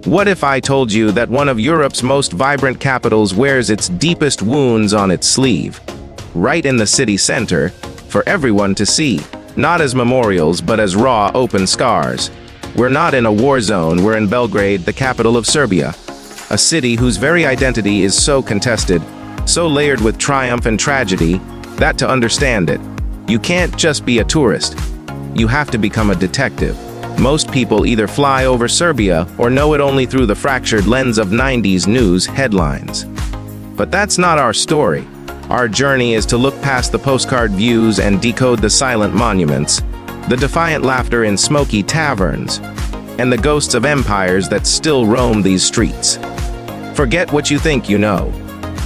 What if I told you that one of Europe's most vibrant capitals wears its deepest wounds on its sleeve, right in the city center, for everyone to see, not as memorials but as raw, open scars? We're not in a war zone, we're in Belgrade, the capital of Serbia, a city whose very identity is so contested, so layered with triumph and tragedy, that to understand it, you can't just be a tourist. You have to become a detective. Most people either fly over Serbia or know it only through the fractured lens of 90s news headlines. But that's not our story. Our journey is to look past the postcard views and decode the silent monuments, the defiant laughter in smoky taverns, and the ghosts of empires that still roam these streets. Forget what you think you know.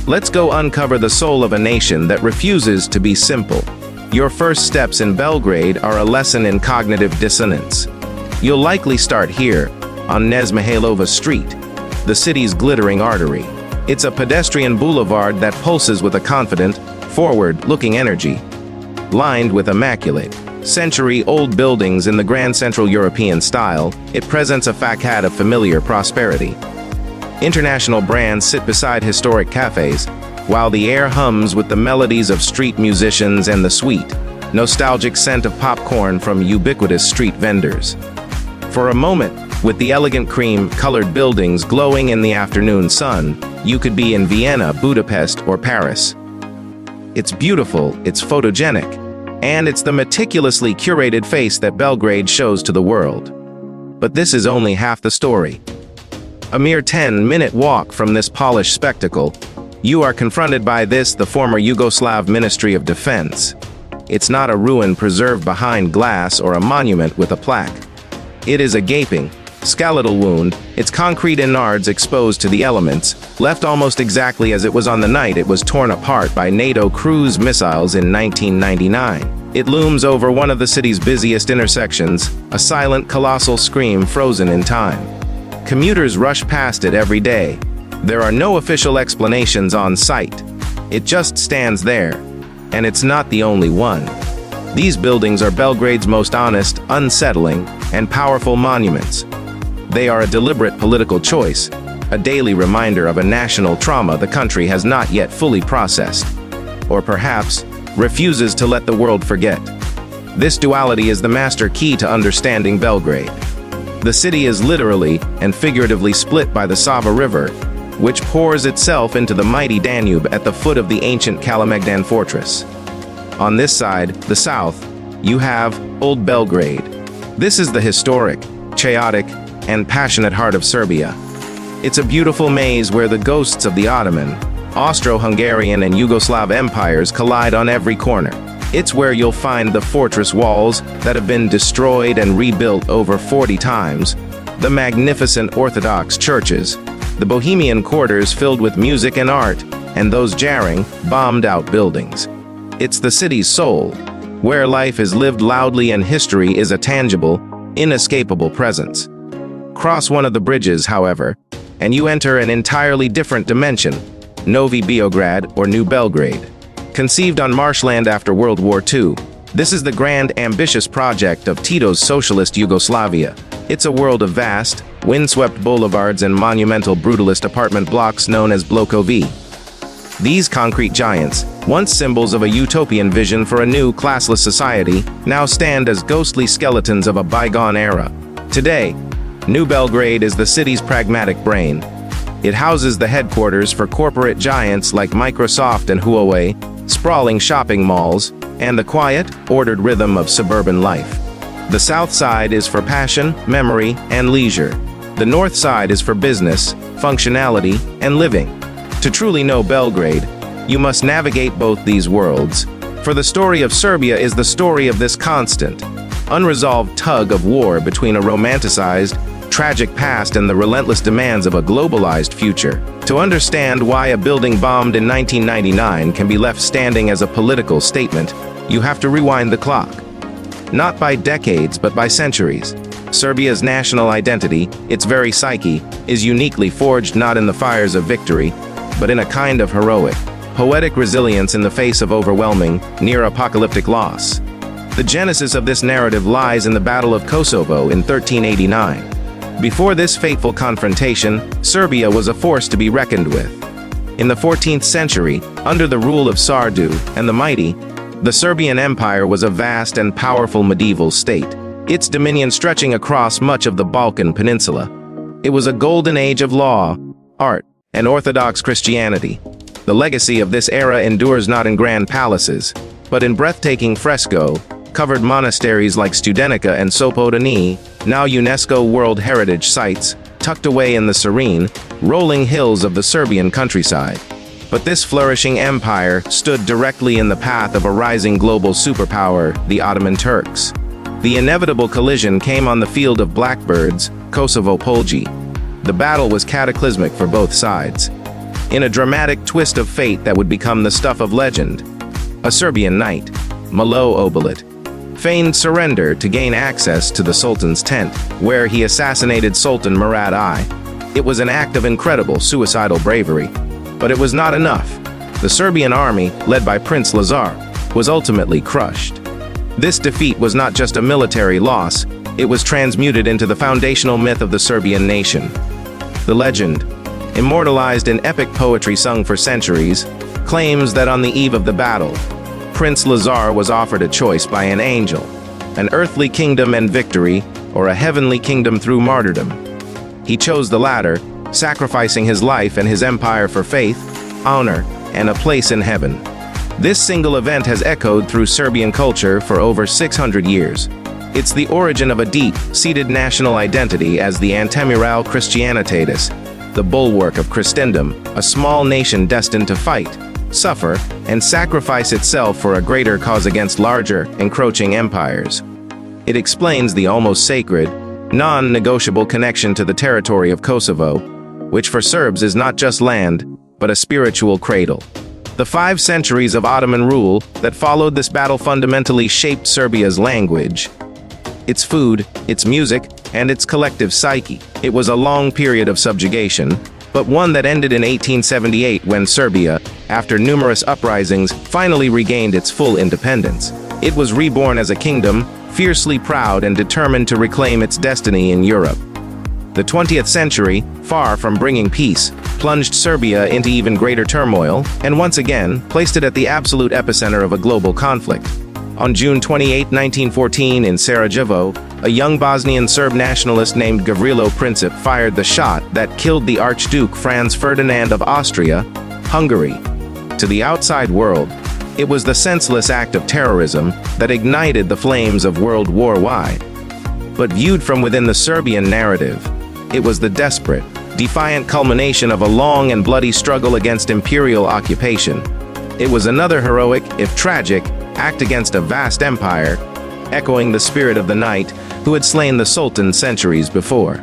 Let's go uncover the soul of a nation that refuses to be simple. Your first steps in Belgrade are a lesson in cognitive dissonance. You'll likely start here, on Knez Mihailova Street, the city's glittering artery. It's a pedestrian boulevard that pulses with a confident, forward-looking energy. Lined with immaculate, century-old buildings in the grand Central European style, it presents a facade of familiar prosperity. International brands sit beside historic cafes, while the air hums with the melodies of street musicians and the sweet, nostalgic scent of popcorn from ubiquitous street vendors. For a moment, with the elegant cream-colored buildings glowing in the afternoon sun, you could be in Vienna, Budapest, or Paris. It's beautiful, it's photogenic, and it's the meticulously curated face that Belgrade shows to the world. But this is only half the story. A mere 10-minute walk from this polished spectacle, you are confronted by the former Yugoslav Ministry of Defense. It's not a ruin preserved behind glass or a monument with a plaque. It is a gaping, skeletal wound, its concrete innards exposed to the elements, left almost exactly as it was on the night it was torn apart by NATO cruise missiles in 1999. It looms over one of the city's busiest intersections, a silent, colossal scream frozen in time. Commuters rush past it every day. There are no official explanations on site. It just stands there, and it's not the only one. These buildings are Belgrade's most honest, unsettling, and powerful monuments. They are a deliberate political choice, a daily reminder of a national trauma the country has not yet fully processed, or perhaps refuses to let the world forget. This duality is the master key to understanding Belgrade. The city is literally and figuratively split by the Sava River, which pours itself into the mighty Danube at the foot of the ancient Kalemegdan fortress. On this side, the south, you have Old Belgrade. This is the historic, chaotic, and passionate heart of Serbia. It's a beautiful maze where the ghosts of the Ottoman, Austro-Hungarian, and Yugoslav empires collide on every corner. It's where you'll find the fortress walls that have been destroyed and rebuilt over 40 times, the magnificent Orthodox churches, the bohemian quarters filled with music and art, and those jarring, bombed-out buildings. It's the city's soul, where life is lived loudly and history is a tangible, inescapable presence. Cross one of the bridges, however, and you enter an entirely different dimension, Novi Beograd, or New Belgrade. Conceived on marshland after World War II, this is the grand, ambitious project of Tito's socialist Yugoslavia. It's a world of vast, windswept boulevards and monumental brutalist apartment blocks known as Bloko V. These concrete giants, once symbols of a utopian vision for a new, classless society, now stand as ghostly skeletons of a bygone era. Today, New Belgrade is the city's pragmatic brain. It houses the headquarters for corporate giants like Microsoft and Huawei, sprawling shopping malls, and the quiet, ordered rhythm of suburban life. The south side is for passion, memory, and leisure. The north side is for business, functionality, and living. To truly know Belgrade, you must navigate both these worlds. For the story of Serbia is the story of this constant, unresolved tug of war between a romanticized, tragic past and the relentless demands of a globalized future. To understand why a building bombed in 1999 can be left standing as a political statement, you have to rewind the clock. Not by decades, but by centuries. Serbia's national identity, its very psyche, is uniquely forged not in the fires of victory, but in a kind of heroic, poetic resilience in the face of overwhelming, near-apocalyptic loss. The genesis of this narrative lies in the Battle of Kosovo in 1389. Before this fateful confrontation, Serbia was a force to be reckoned with. In the 14th century, under the rule of Sardu and the Mighty, the Serbian Empire was a vast and powerful medieval state, its dominion stretching across much of the Balkan Peninsula. It was a golden age of law, art, and Orthodox Christianity. The legacy of this era endures not in grand palaces, but in breathtaking fresco-covered monasteries like Studenica and Sopotani, now UNESCO World Heritage Sites, tucked away in the serene, rolling hills of the Serbian countryside. But this flourishing empire stood directly in the path of a rising global superpower, the Ottoman Turks. The inevitable collision came on the field of blackbirds, Kosovo-Polji. The battle was cataclysmic for both sides. In a dramatic twist of fate that would become the stuff of legend, a Serbian knight, Milo Obolit, feigned surrender to gain access to the Sultan's tent, where he assassinated Sultan Murad I. It was an act of incredible suicidal bravery. But it was not enough. The Serbian army, led by Prince Lazar, was ultimately crushed. This defeat was not just a military loss, it was transmuted into the foundational myth of the Serbian nation. The legend, immortalized in epic poetry sung for centuries, claims that on the eve of the battle, Prince Lazar was offered a choice by an angel, an earthly kingdom and victory, or a heavenly kingdom through martyrdom. He chose the latter, sacrificing his life and his empire for faith, honor, and a place in heaven. This single event has echoed through Serbian culture for over 600 years. It's the origin of a deep-seated national identity as the Antemurale Christianitatis, the bulwark of Christendom, a small nation destined to fight, suffer, and sacrifice itself for a greater cause against larger, encroaching empires. It explains the almost sacred, non-negotiable connection to the territory of Kosovo, which for Serbs is not just land, but a spiritual cradle. The 5 centuries of Ottoman rule that followed this battle fundamentally shaped Serbia's language, its food, its music, and its collective psyche. It was a long period of subjugation, but one that ended in 1878 when Serbia, after numerous uprisings, finally regained its full independence. It was reborn as a kingdom, fiercely proud and determined to reclaim its destiny in Europe. The 20th century, far from bringing peace, plunged Serbia into even greater turmoil, and once again, placed it at the absolute epicenter of a global conflict. On June 28, 1914, in Sarajevo, a young Bosnian Serb nationalist named Gavrilo Princip fired the shot that killed the Archduke Franz Ferdinand of Austria-Hungary. To the outside world, it was the senseless act of terrorism that ignited the flames of World War I. But viewed from within the Serbian narrative, it was the desperate, defiant culmination of a long and bloody struggle against imperial occupation. It was another heroic, if tragic, act against a vast empire, echoing the spirit of the knight who had slain the Sultan centuries before.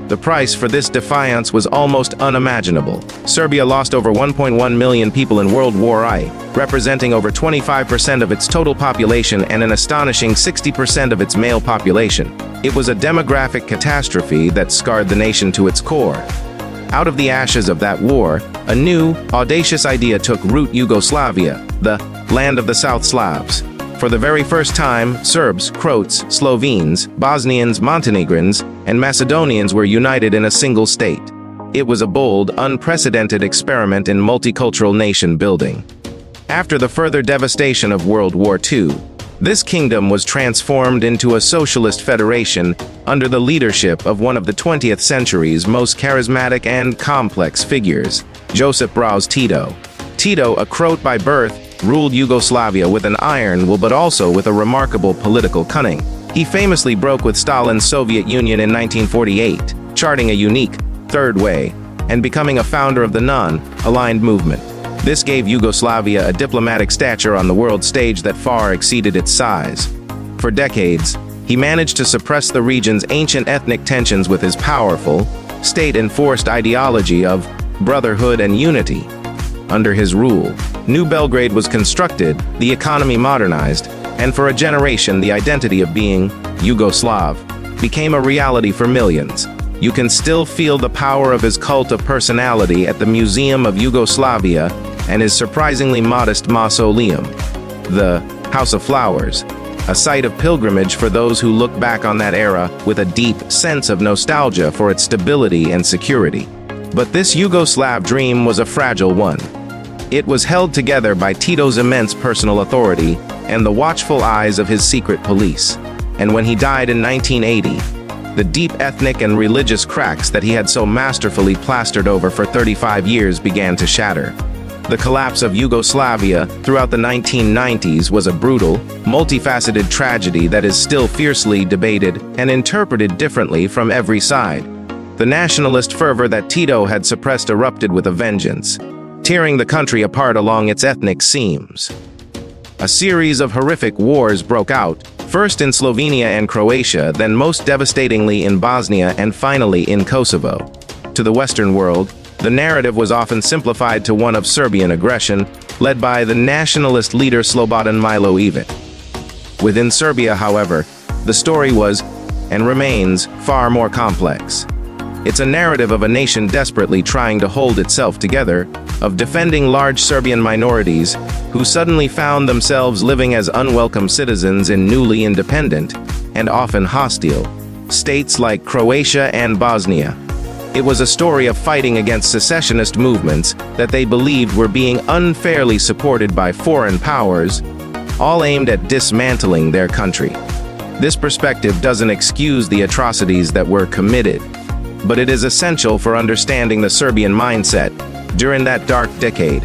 The price for this defiance was almost unimaginable. Serbia lost over 1.1 million people in World War I, representing over 25% of its total population and an astonishing 60% of its male population. It was a demographic catastrophe that scarred the nation to its core. Out of the ashes of that war, a new, audacious idea took root: Yugoslavia, the land of the South Slavs. For the very first time, Serbs, Croats, Slovenes, Bosnians, Montenegrins, and Macedonians were united in a single state. It was a bold, unprecedented experiment in multicultural nation building. After the further devastation of World War II, this kingdom was transformed into a socialist federation under the leadership of one of the 20th century's most charismatic and complex figures, Josip Broz Tito. Tito, a Croat by birth, ruled Yugoslavia with an iron will but also with a remarkable political cunning. He famously broke with Stalin's Soviet Union in 1948, charting a unique third way and becoming a founder of the non-aligned movement. This gave Yugoslavia a diplomatic stature on the world stage that far exceeded its size. For decades, he managed to suppress the region's ancient ethnic tensions with his powerful, state-enforced ideology of brotherhood and unity. Under his rule, New Belgrade was constructed, the economy modernized, and for a generation the identity of being Yugoslav became a reality for millions. You can still feel the power of his cult of personality at the Museum of Yugoslavia and his surprisingly modest mausoleum, the House of Flowers. a site of pilgrimage for those who look back on that era with a deep sense of nostalgia for its stability and security. But this Yugoslav dream was a fragile one. It was held together by Tito's immense personal authority and the watchful eyes of his secret police. And when he died in 1980, the deep ethnic and religious cracks that he had so masterfully plastered over for 35 years began to shatter. The collapse of Yugoslavia throughout the 1990s was a brutal, multifaceted tragedy that is still fiercely debated and interpreted differently from every side. The nationalist fervor that Tito had suppressed erupted with a vengeance, tearing the country apart along its ethnic seams. A series of horrific wars broke out, first in Slovenia and Croatia, then most devastatingly in Bosnia and finally in Kosovo. To the Western world, the narrative was often simplified to one of Serbian aggression, led by the nationalist leader Slobodan Milosevic. Within Serbia, however, the story was, and remains, far more complex. It's a narrative of a nation desperately trying to hold itself together, of defending large Serbian minorities who suddenly found themselves living as unwelcome citizens in newly independent, and often hostile, states like Croatia and Bosnia. It was a story of fighting against secessionist movements that they believed were being unfairly supported by foreign powers, all aimed at dismantling their country. This perspective doesn't excuse the atrocities that were committed, but it is essential for understanding the Serbian mindset during that dark decade,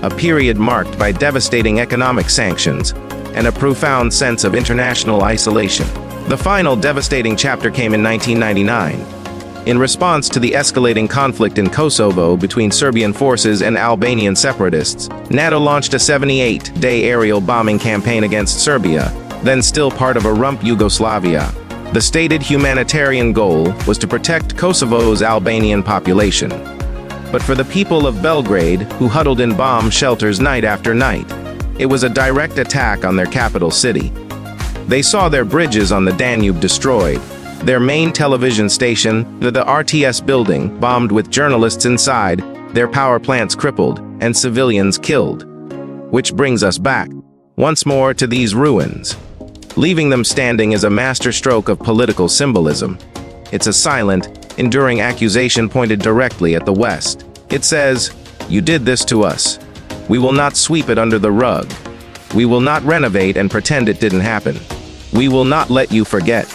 a period marked by devastating economic sanctions and a profound sense of international isolation. The final devastating chapter came in 1999. In response to the escalating conflict in Kosovo between Serbian forces and Albanian separatists, NATO launched a 78-day aerial bombing campaign against Serbia, then still part of a rump Yugoslavia. The stated humanitarian goal was to protect Kosovo's Albanian population. But for the people of Belgrade, who huddled in bomb shelters night after night, it was a direct attack on their capital city. They saw their bridges on the Danube destroyed, their main television station, the RTS building, bombed with journalists inside, their power plants crippled, and civilians killed. Which brings us back, once more, to these ruins. Leaving them standing is a masterstroke of political symbolism. It's a silent, enduring accusation pointed directly at the West. It says, "You did this to us. We will not sweep it under the rug. We will not renovate and pretend it didn't happen. We will not let you forget."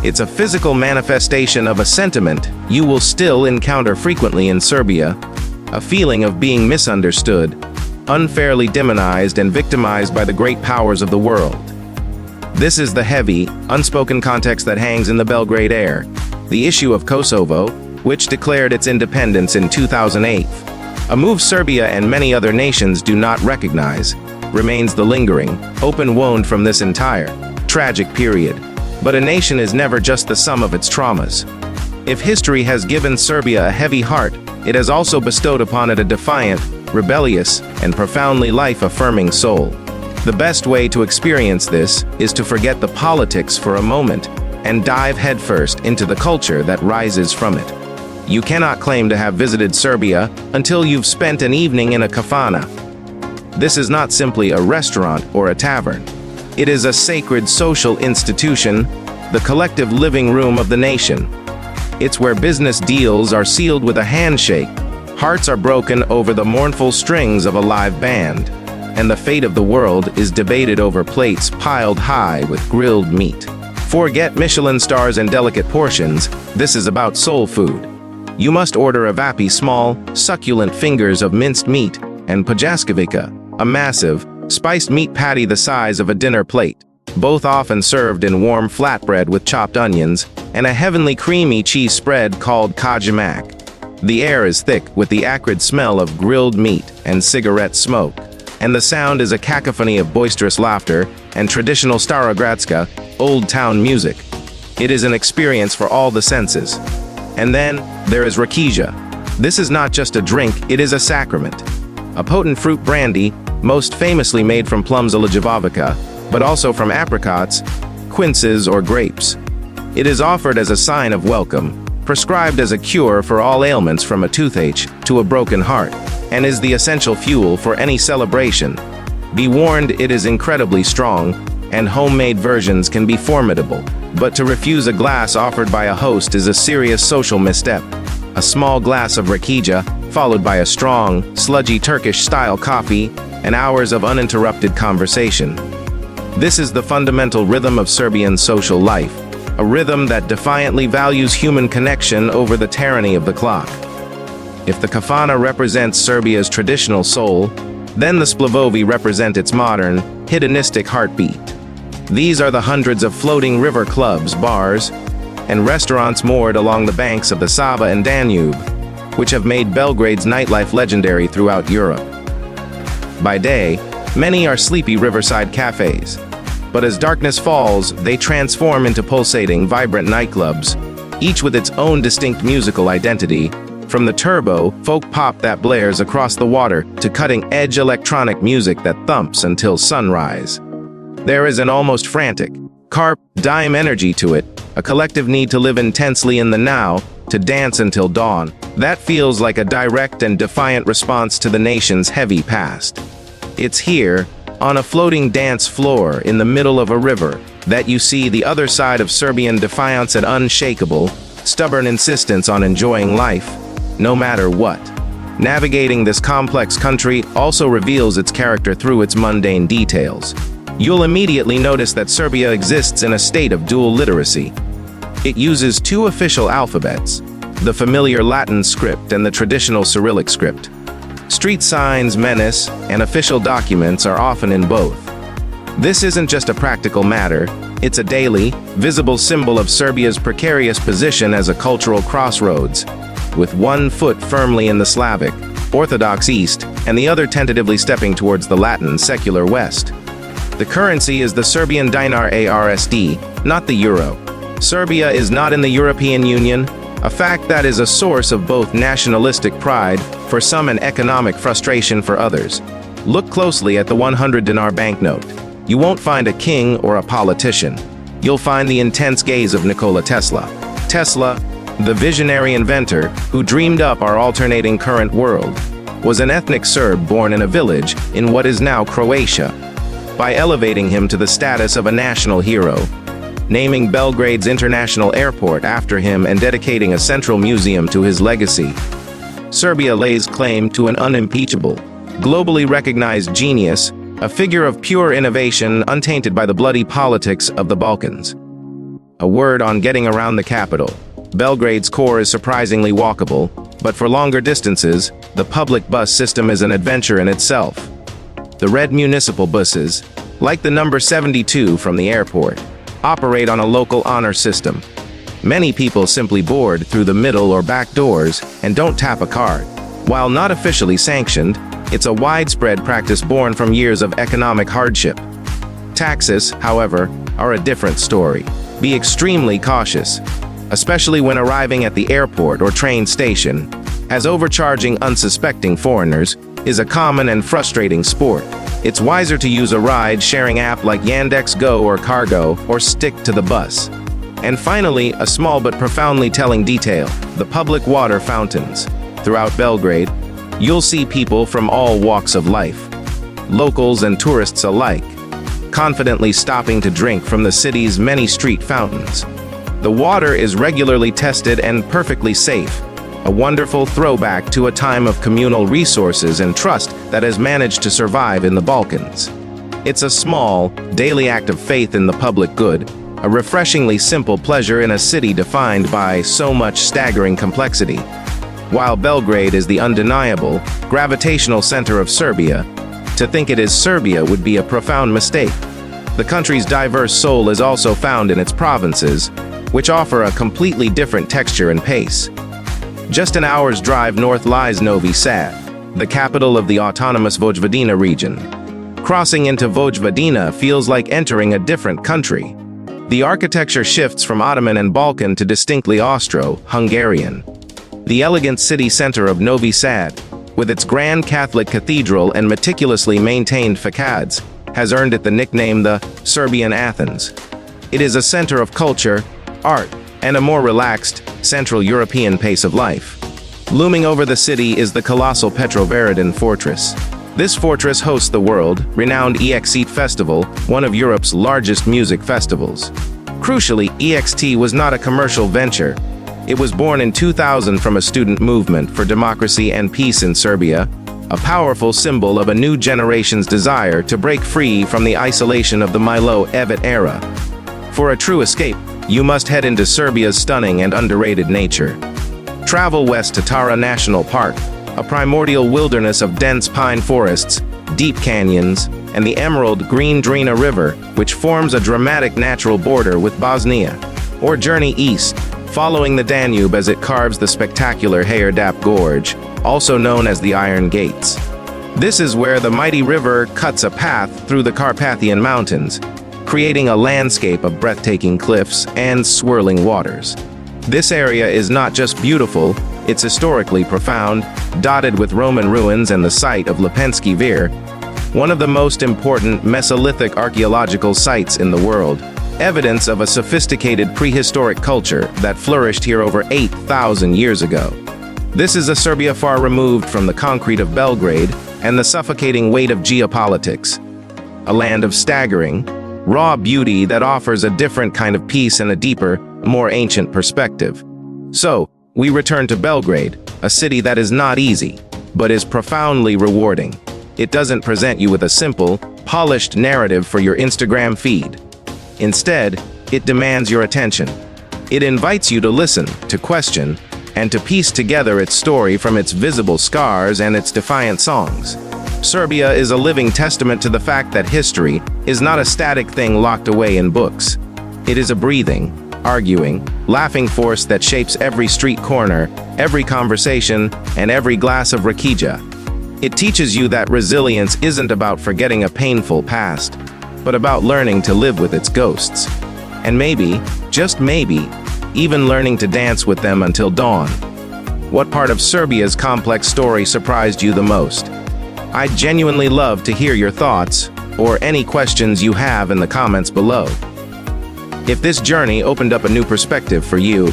It's a physical manifestation of a sentiment you will still encounter frequently in Serbia, a feeling of being misunderstood, unfairly demonized and victimized by the great powers of the world. This is the heavy, unspoken context that hangs in the Belgrade air. The issue of Kosovo, which declared its independence in 2008, a move Serbia and many other nations do not recognize, remains the lingering, open wound from this entire, tragic period. But a nation is never just the sum of its traumas. If history has given Serbia a heavy heart, it has also bestowed upon it a defiant, rebellious, and profoundly life-affirming soul. The best way to experience this is to forget the politics for a moment and dive headfirst into the culture that rises from it. You cannot claim to have visited Serbia until you've spent an evening in a kafana. This is not simply a restaurant or a tavern. It is a sacred social institution, the collective living room of the nation. It's where business deals are sealed with a handshake, hearts are broken over the mournful strings of a live band, and the fate of the world is debated over plates piled high with grilled meat. Forget Michelin stars and delicate portions, this is about soul food. You must order a vapi small, succulent fingers of minced meat, and pajaskovica, a massive, spiced meat patty the size of a dinner plate, both often served in warm flatbread with chopped onions, and a heavenly creamy cheese spread called kajimak. The air is thick with the acrid smell of grilled meat and cigarette smoke, and the sound is a cacophony of boisterous laughter and traditional Starogradska, old town music. It is an experience for all the senses. And then, there is rakiza. This is not just a drink, it is a sacrament. A potent fruit brandy, most famously made from plums or jabovica, but also from apricots, quinces, or grapes. It is offered as a sign of welcome, prescribed as a cure for all ailments from a toothache to a broken heart, and is the essential fuel for any celebration. Be warned, it is incredibly strong, and homemade versions can be formidable. But to refuse a glass offered by a host is a serious social misstep. A small glass of rakija, followed by a strong, sludgy Turkish-style coffee, and hours of uninterrupted conversation. This is the fundamental rhythm of Serbian social life, a rhythm that defiantly values human connection over the tyranny of the clock. If the kafana represents Serbia's traditional soul, then the splavovi represent its modern, hedonistic heartbeat. These are the hundreds of floating river clubs, bars, and restaurants moored along the banks of the Sava and Danube, which have made Belgrade's nightlife legendary throughout Europe. By day, many are sleepy riverside cafes, but as darkness falls, they transform into pulsating, vibrant nightclubs, each with its own distinct musical identity, from the turbo, folk pop that blares across the water to cutting-edge electronic music that thumps until sunrise. There is an almost frantic, carpe diem energy to it, a collective need to live intensely in the now, to dance until dawn. That feels like a direct and defiant response to the nation's heavy past. It's here, on a floating dance floor in the middle of a river, that you see the other side of Serbian defiance and unshakable, stubborn insistence on enjoying life, no matter what. Navigating this complex country also reveals its character through its mundane details. You'll immediately notice that Serbia exists in a state of dual literacy. It uses two official alphabets, the familiar Latin script and the traditional Cyrillic script. Street signs, menace, and official documents are often in both. This isn't just a practical matter, it's a daily, visible symbol of Serbia's precarious position as a cultural crossroads, with one foot firmly in the Slavic, Orthodox East, and the other tentatively stepping towards the Latin, secular West. The currency is the Serbian dinar ARSD, not the euro. Serbia is not in the European Union, a fact that is a source of both nationalistic pride for some and economic frustration for others. Look closely at the 100 dinar banknote. You won't find a king or a politician. You'll find the intense gaze of Nikola Tesla. Tesla, the visionary inventor who dreamed up our alternating current world, was an ethnic Serb born in a village in what is now Croatia. By elevating him to the status of a national hero, naming Belgrade's international airport after him and dedicating a central museum to his legacy, Serbia lays claim to an unimpeachable, globally recognized genius, a figure of pure innovation untainted by the bloody politics of the Balkans. A word on getting around the capital. Belgrade's core is surprisingly walkable, but for longer distances, the public bus system is an adventure in itself. The red municipal buses, like the number 72 from the airport, operate on a local honor system. Many people simply board through the middle or back doors and don't tap a card. While not officially sanctioned, it's a widespread practice born from years of economic hardship. Taxes, however, are a different story. Be extremely cautious, especially when arriving at the airport or train station, as overcharging unsuspecting foreigners is a common and frustrating sport. It's wiser to use a ride-sharing app like Yandex Go or Cargo, or stick to the bus. And finally, a small but profoundly telling detail, the public water fountains. Throughout Belgrade, you'll see people from all walks of life, locals and tourists alike, confidently stopping to drink from the city's many street fountains. The water is regularly tested and perfectly safe, a wonderful throwback to a time of communal resources and trust that has managed to survive in the Balkans. It's a small, daily act of faith in the public good, a refreshingly simple pleasure in a city defined by so much staggering complexity. While Belgrade is the undeniable, gravitational center of Serbia, to think it is Serbia would be a profound mistake. The country's diverse soul is also found in its provinces, which offer a completely different texture and pace. Just an hour's drive north lies Novi Sad, the capital of the autonomous Vojvodina region. Crossing into Vojvodina feels like entering a different country. The architecture shifts from Ottoman and Balkan to distinctly Austro-Hungarian. The elegant city center of Novi Sad, with its grand Catholic cathedral and meticulously maintained facades, has earned it the nickname the Serbian Athens. It is a center of culture, art, and a more relaxed, Central European pace of life. Looming over the city is the colossal Petrovaradin fortress, This fortress hosts the world-renowned EXT Festival, one of Europe's largest music festivals. Crucially, EXT was not a commercial venture. It was born in 2000 from a student movement for democracy and peace in Serbia, a powerful symbol of a new generation's desire to break free from the isolation of the Milo-Evat era. For a true escape, you must head into Serbia's stunning and underrated nature. Travel west to Tara National Park, a primordial wilderness of dense pine forests, deep canyons, and the emerald green Drina River, which forms a dramatic natural border with Bosnia. Or journey east, following the Danube as it carves the spectacular Hayardap Gorge, also known as the Iron Gates. This is where the mighty river cuts a path through the Carpathian Mountains, creating a landscape of breathtaking cliffs and swirling waters. This area is not just beautiful, it's historically profound, dotted with Roman ruins and the site of Lepenski Vir, one of the most important Mesolithic archaeological sites in the world, evidence of a sophisticated prehistoric culture that flourished here over 8,000 years ago. This is a Serbia far removed from the concrete of Belgrade and the suffocating weight of geopolitics. A land of staggering, raw beauty that offers a different kind of peace and a deeper, more ancient perspective. So, we return to Belgrade, a city that is not easy, but is profoundly rewarding. It doesn't present you with a simple, polished narrative for your Instagram feed. Instead, it demands your attention. It invites you to listen, to question, and to piece together its story from its visible scars and its defiant songs. Serbia is a living testament to the fact that history is not a static thing locked away in books. It is a breathing, arguing, laughing force that shapes every street corner, every conversation, and every glass of rakija. It teaches you that resilience isn't about forgetting a painful past, but about learning to live with its ghosts. And maybe, just maybe, even learning to dance with them until dawn. What part of Serbia's complex story surprised you the most? I'd genuinely love to hear your thoughts, or any questions you have in the comments below. If this journey opened up a new perspective for you,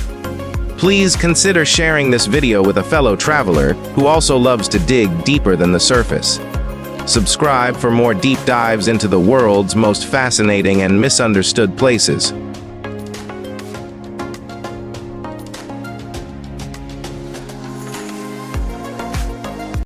please consider sharing this video with a fellow traveler who also loves to dig deeper than the surface. Subscribe for more deep dives into the world's most fascinating and misunderstood places.